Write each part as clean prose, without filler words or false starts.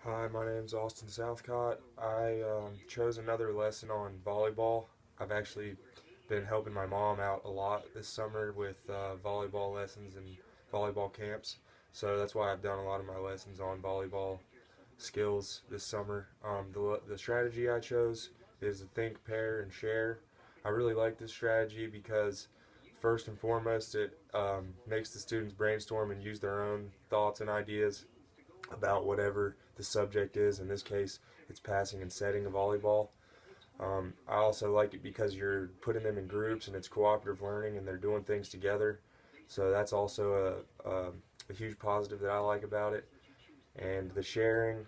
Hi, my name's Austin Southcott. I chose another lesson on volleyball. I've actually been helping my mom out a lot this summer with volleyball lessons and volleyball camps. So that's why I've done a lot of my lessons on volleyball skills this summer. The strategy I chose is to think, pair, and share. I really like this strategy because first and foremost, it makes the students brainstorm and use their own thoughts and ideas about whatever the subject is. In this case, it's passing and setting a volleyball. I also like it because you're putting them in groups and it's cooperative learning and they're doing things together. So that's also a huge positive that I like about it. And the sharing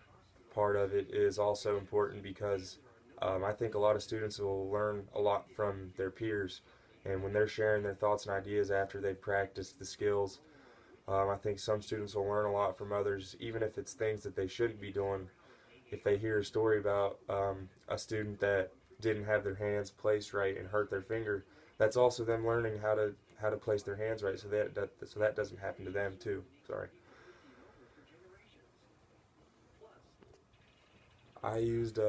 part of it is also important because I think a lot of students will learn a lot from their peers. And when they're sharing their thoughts and ideas after they've practiced the skills, I think some students will learn a lot from others, even if it's things that they shouldn't be doing. If they hear a story about a student that didn't have their hands placed right and hurt their finger, that's also them learning how to place their hands right, so that doesn't happen to them too. Sorry. I used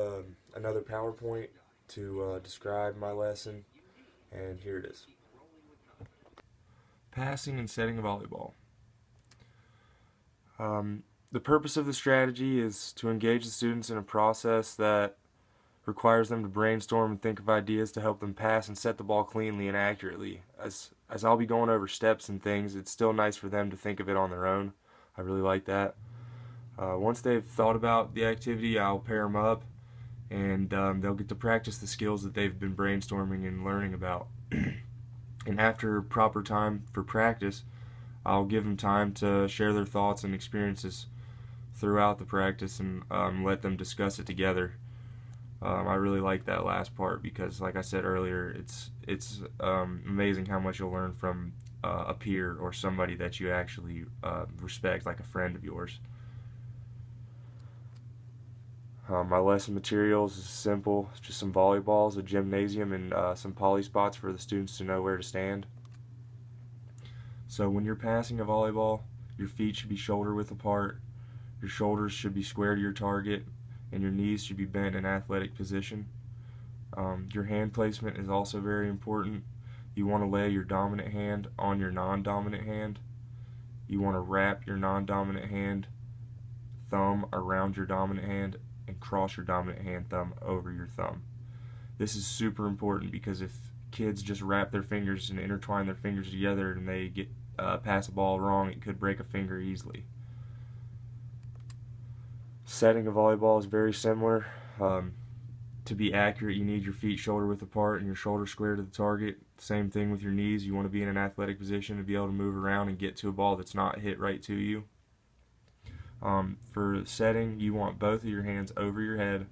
another PowerPoint to describe my lesson, and here it is. Passing and setting a volleyball. The purpose of the strategy is to engage the students in a process that requires them to brainstorm and think of ideas to help them pass and set the ball cleanly and accurately. As I'll be going over steps and things, it's still nice for them to think of it on their own. I really like that. Once they've thought about the activity, I'll pair them up and they'll get to practice the skills that they've been brainstorming and learning about. And after proper time for practice, I'll give them time to share their thoughts and experiences throughout the practice and let them discuss it together. I really like that last part because, like I said earlier, it's amazing how much you'll learn from a peer or somebody that you actually respect, like a friend of yours. My lesson materials is simple. It's just some volleyballs, a gymnasium, and some poly spots for the students to know where to stand. So when you're passing a volleyball, your feet should be shoulder width apart, your shoulders should be square to your target, and your knees should be bent in athletic position. Your hand placement is also very important. You want to lay your dominant hand on your non-dominant hand. You want to wrap your non-dominant hand thumb around your dominant hand and cross your dominant hand thumb over your thumb. This is super important because if kids just wrap their fingers and intertwine their fingers together and they get pass a ball wrong, it could break a finger easily. Setting a volleyball is very similar. To be accurate, you need your feet shoulder width apart and your shoulders square to the target. Same thing with your knees. You want to be in an athletic position to be able to move around and get to a ball that's not hit right to you. For setting, you want both of your hands over your head,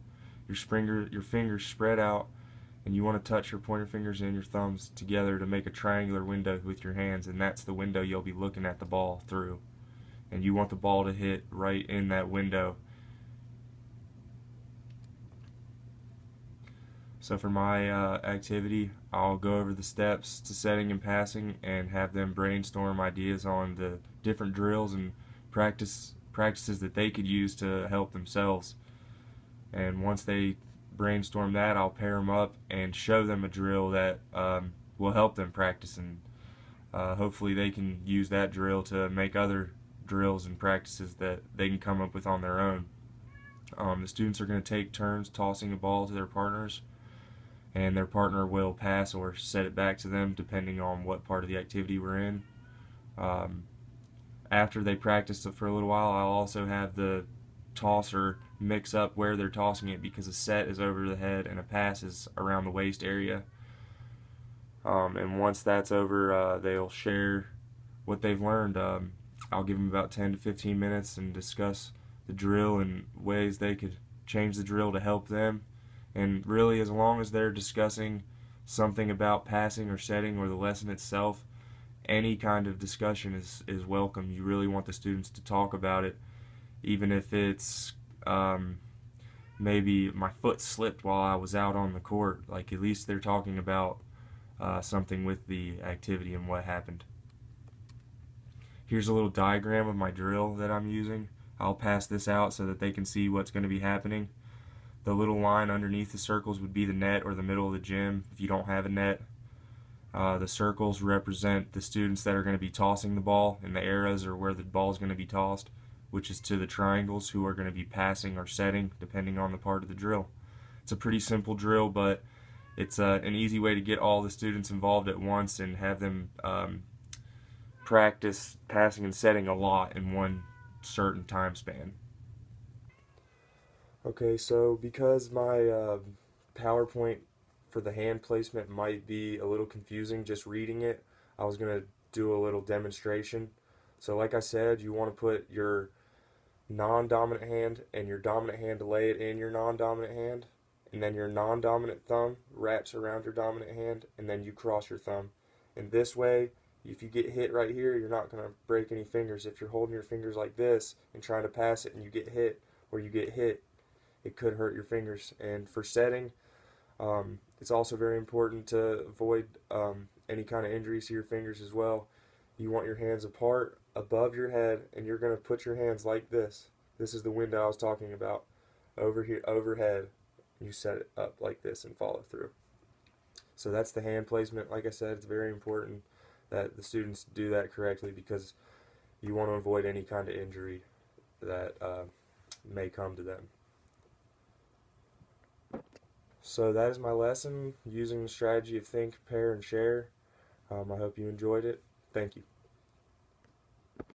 your fingers spread out, and you want to touch your pointer fingers and your thumbs together to make a triangular window with your hands, and that's the window you'll be looking at the ball through. And you want the ball to hit right in that window. So for my activity, I'll go over the steps to setting and passing and have them brainstorm ideas on the different drills and practices that they could use to help themselves. And once they brainstorm that, I'll pair them up and show them a drill that will help them practice, and hopefully they can use that drill to make other drills and practices that they can come up with on their own. The students are going to take turns tossing a ball to their partners, and their partner will pass or set it back to them depending on what part of the activity we're in. Um, After they practice it for a little while, I'll also have the tosser mix up where they're tossing it because a set is over the head and a pass is around the waist area. And once that's over, they'll share what they've learned. I'll give them about 10 to 15 minutes and discuss the drill and ways they could change the drill to help them. And really, as long as they're discussing something about passing or setting or the lesson itself, any kind of discussion is welcome. You really want the students to talk about it, even if it's maybe my foot slipped while I was out on the court. Like, at least they're talking about something with the activity and what happened. Here's a little diagram of my drill that I'm using. I'll pass this out so that they can see what's going to be happening. The little line underneath the circles would be the net or the middle of the gym if you don't have a net. The circles represent the students that are going to be tossing the ball, and the arrows are where the ball is going to be tossed, which is to the triangles who are going to be passing or setting depending on the part of the drill. It's a pretty simple drill, but it's an easy way to get all the students involved at once and have them practice passing and setting a lot in one certain time span. Okay, so because my PowerPoint for the hand placement might be a little confusing just reading it, I was going to do a little demonstration. So like I said, you want to put your non-dominant hand and your dominant hand to lay it in your non-dominant hand, and then your non-dominant thumb wraps around your dominant hand, and then you cross your thumb. And this way, if you get hit right here, you're not going to break any fingers. If you're holding your fingers like this and trying to pass it and you get hit, or you get hit, it could hurt your fingers. And for setting, it's also very important to avoid any kind of injuries to your fingers as well. You want your hands apart above your head, and you're going to put your hands like this. This is the window I was talking about. Over here, overhead, you set it up like this and follow through. So that's the hand placement. Like I said, it's very important that the students do that correctly because you want to avoid any kind of injury that may come to them. So that is my lesson using the strategy of think, pair, and share. I hope you enjoyed it. Thank you.